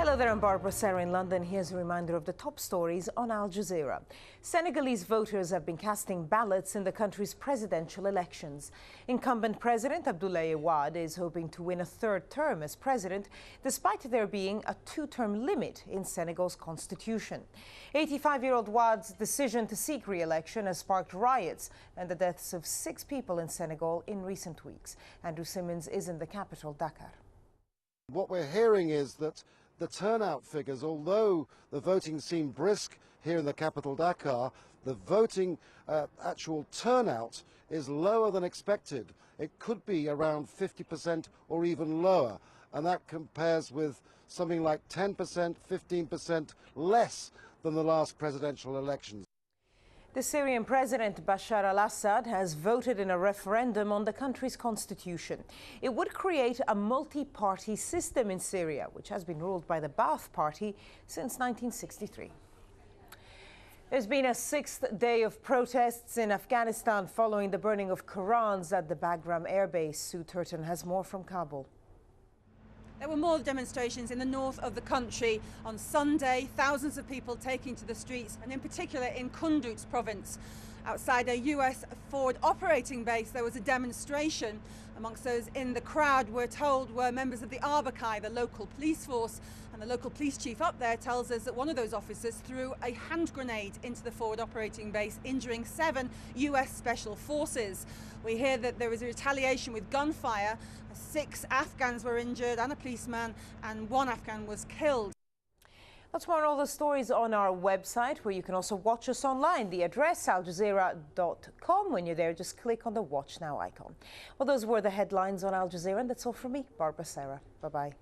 Hello there, I'm Barbara Sarah in London. Here's a reminder of the top stories on Al Jazeera. Senegalese voters have been casting ballots in the country's presidential elections. Incumbent President Abdoulaye Wade is hoping to win a third term as president, despite there being a two-term limit in Senegal's constitution. 85-year-old Wade's decision to seek re-election has sparked riots and the deaths of 6 people in Senegal in recent weeks. Andrew Simmons is in the capital, Dakar. What we're hearing is that the turnout figures, although the voting seemed brisk here in the capital Dakar, the voting actual turnout is lower than expected. It could be around 50% or even lower, and that compares with something like 10%, 15% less than the last presidential elections. The Syrian President Bashar al-Assad has voted in a referendum on the country's constitution. It would create a multi-party system in Syria, which has been ruled by the Ba'ath Party since 1963. There's been a 6th day of protests in Afghanistan following the burning of Qurans at the Bagram Air Base. Sue Turton has more from Kabul. There were more demonstrations in the north of the country on Sunday, thousands of people taking to the streets, and in particular in Kunduz province. Outside a US forward operating base, there was a demonstration. Amongst those in the crowd, we're told, were members of the Arbakai, the local police force. And the local police chief up there tells us that one of those officers threw a hand grenade into the forward operating base, injuring 7 US special forces. We hear that there was a retaliation with gunfire. 6 Afghans were injured and a policeman, and 1 Afghan was killed. Lots more on all the stories on our website, where you can also watch us online. The address, aljazeera.com. When you're there, just click on the Watch Now icon. Well, those were the headlines on Al Jazeera, and that's all from me, Barbara Sarah. Bye-bye.